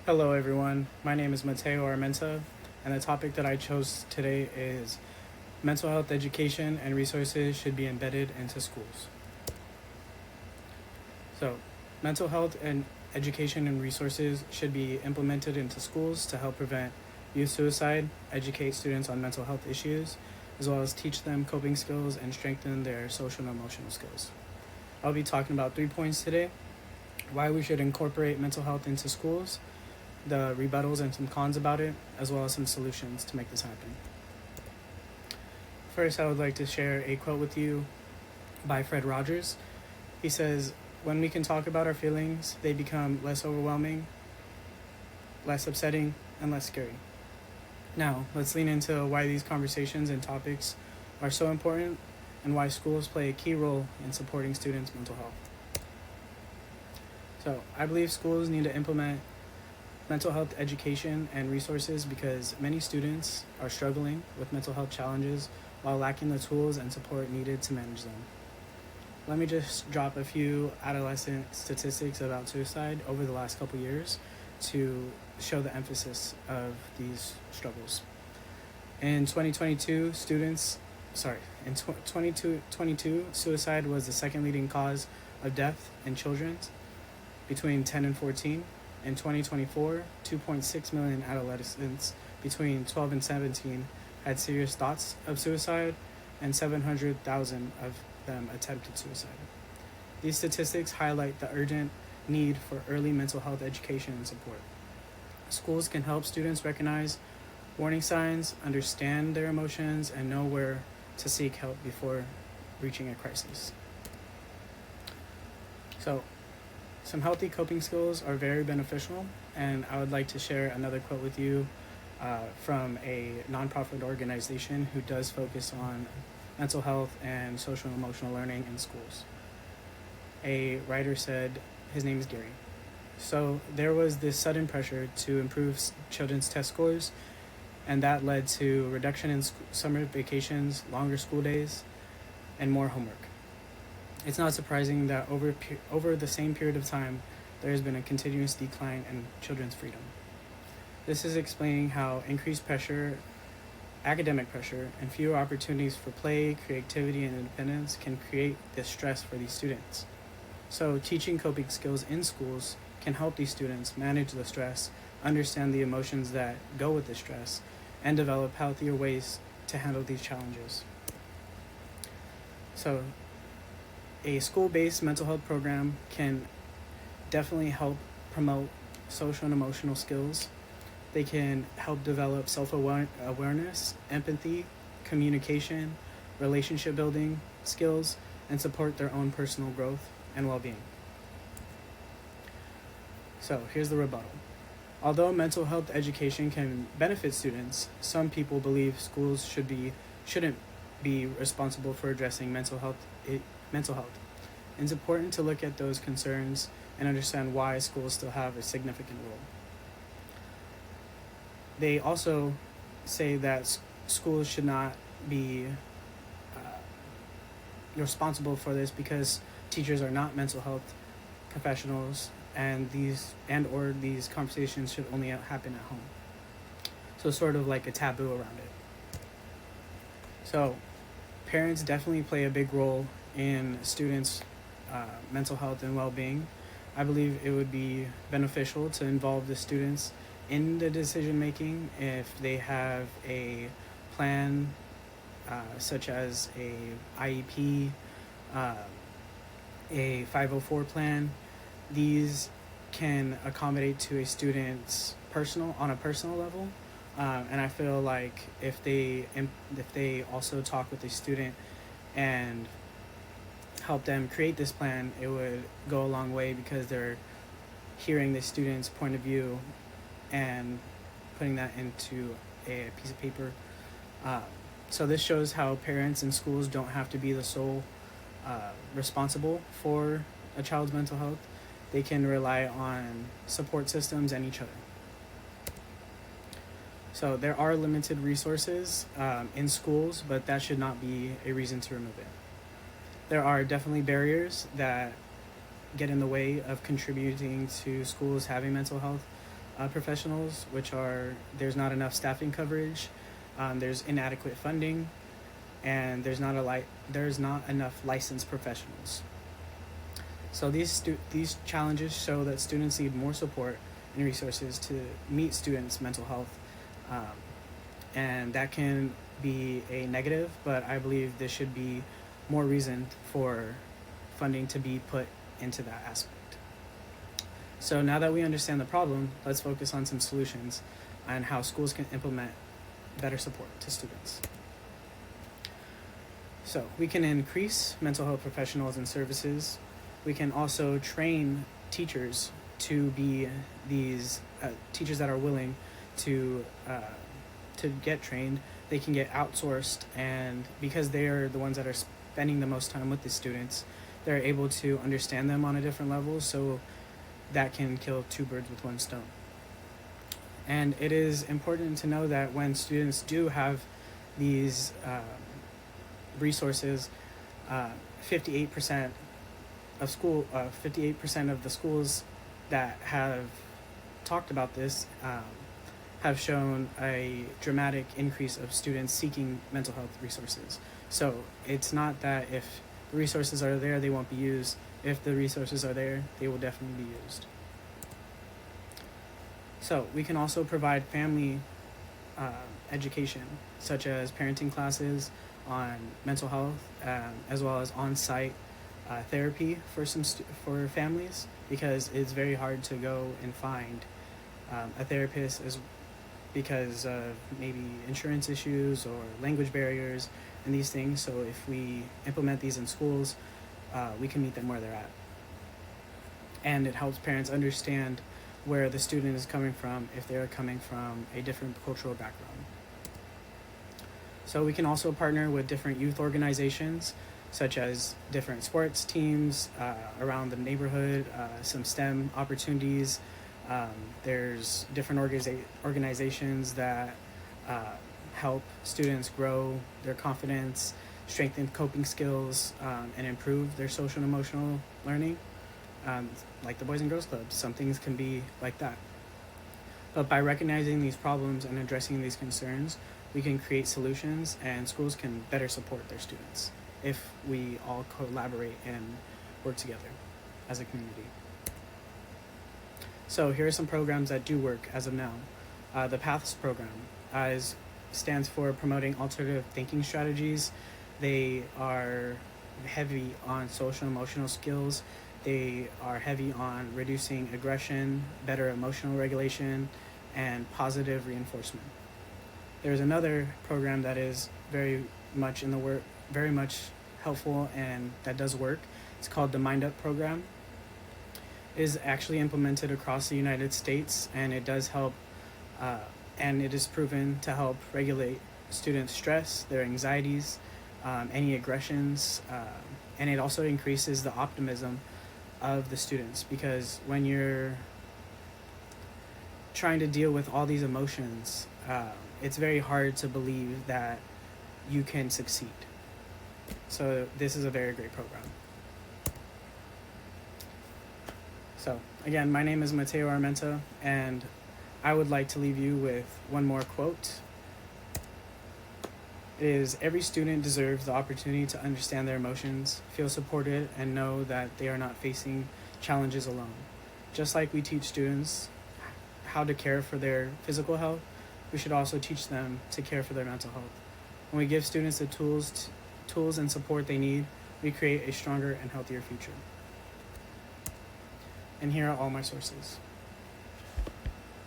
Hello, everyone. My name is Mateo Armenta, and the topic that I chose today is mental health education and resources should be embedded into schools. So, mental health and education and resources should be implemented into schools to help prevent youth suicide, educate students on mental health issues, as well as teach them coping skills and strengthen their social and emotional skills. I'll be talking about 3 points today: why we should incorporate mental health into schools, the rebuttals and some cons about it, as well as some solutions to make this happen. First, I would like to share a quote with you by Fred Rogers. He says, "When we can talk about our feelings, they become less overwhelming, less upsetting, and less scary." Now, let's lean into why these conversations and topics are so important and why schools play a key role in supporting students' mental health. So, I believe schools need to implement mental health education and resources because many students are struggling with mental health challenges while lacking the tools and support needed to manage them. Let me just drop a few adolescent statistics about suicide over the last couple years to show the emphasis of these struggles. In 2022, in 2022, suicide was the second leading cause of death in children between 10 and 14. In 2024, 2.6 million adolescents between 12 and 17 had serious thoughts of suicide, and 700,000 of them attempted suicide. These statistics highlight the urgent need for early mental health education and support. Schools can help students recognize warning signs, understand their emotions, and know where to seek help before reaching a crisis. So, some healthy coping skills are very beneficial, and I would like to share another quote with you from a nonprofit organization who does focus on mental health and social and emotional learning in schools. A writer said, his name is Gary. "So there was this sudden pressure to improve children's test scores, and that led to reduction in summer vacations, longer school days, and more homework. It's not surprising that over the same period of time, there has been a continuous decline in children's freedom. This is explaining how increased pressure, academic pressure, and fewer opportunities for play, creativity, and independence can create this stress for these students. So teaching coping skills in schools can help these students manage the stress, understand the emotions that go with the stress, and develop healthier ways to handle these challenges." So a school-based mental health program can definitely help promote social and emotional skills. They can help develop self-awareness, empathy, communication, relationship building skills, and support their own personal growth and well-being. So here's the rebuttal. Although mental health education can benefit students, some people believe schools shouldn't be responsible for addressing mental health. It's important to look at those concerns and understand why schools still have a significant role. They also say that schools should not be responsible for this because teachers are not mental health professionals, and these conversations should only happen at home. So sort of like a taboo around it. So parents definitely play a big role in students' mental health and well-being. I believe it would be beneficial to involve the students in the decision making if they have a plan, such as a IEP, a 504 plan. These can accommodate to a student's on a personal level, and I feel like if they also talk with the student and help them create this plan, it would go a long way because they're hearing the student's point of view and putting that into a piece of paper. So this shows how parents and schools don't have to be the sole responsible for a child's mental health. They can rely on support systems and each other. So there are limited resources in schools, but that should not be a reason to remove it. There are definitely barriers that get in the way of contributing to schools having mental health professionals, which are there's not enough staffing coverage, there's inadequate funding, and there's not enough licensed professionals. So these challenges show that students need more support and resources to meet students' mental health, um, and that can be a negative. But I believe there should be more reason for funding to be put into that aspect. So now that we understand the problem, let's focus on some solutions and how schools can implement better support to students. So we can increase mental health professionals and services. We can also train teachers to be these teachers that are willing to get trained. They can get outsourced, and because they are the ones that are spending the most time with the students, they're able to understand them on a different level. So that can kill two birds with one stone. And it is important to know that when students do have these resources, 58% of the schools that have talked about this have shown a dramatic increase of students seeking mental health resources. So it's not that if the resources are there, they won't be used. If the resources are there, they will definitely be used. So we can also provide family education, such as parenting classes on mental health, as well as on-site therapy for families, because it's very hard to go and find a therapist because of maybe insurance issues or language barriers and these things. So if we implement these in schools, we can meet them where they're at. And it helps parents understand where the student is coming from if they're coming from a different cultural background. So we can also partner with different youth organizations, such as different sports teams around the neighborhood, some STEM opportunities. There's different organizations that help students grow their confidence, strengthen coping skills, and improve their social and emotional learning, like the Boys and Girls Clubs. Some things can be like that. But by recognizing these problems and addressing these concerns, we can create solutions, and schools can better support their students if we all collaborate and work together as a community. So here are some programs that do work as of now. The PATHS program stands for Promoting Alternative Thinking Strategies. They are heavy on social and emotional skills. They are heavy on reducing aggression, better emotional regulation, and positive reinforcement. There's another program that is very much helpful and that does work. It's called the Mind Up program. It is actually implemented across the United States, and it does help, and it is proven to help regulate students' stress, their anxieties, any aggressions, and it also increases the optimism of the students, because when you're trying to deal with all these emotions, it's very hard to believe that you can succeed. So this is a very great program. So again, my name is Mateo Armenta, and I would like to leave you with one more quote. It is, every student deserves the opportunity to understand their emotions, feel supported, and know that they are not facing challenges alone. Just like we teach students how to care for their physical health, we should also teach them to care for their mental health. When we give students the tools and support they need, we create a stronger and healthier future. And here are all my sources.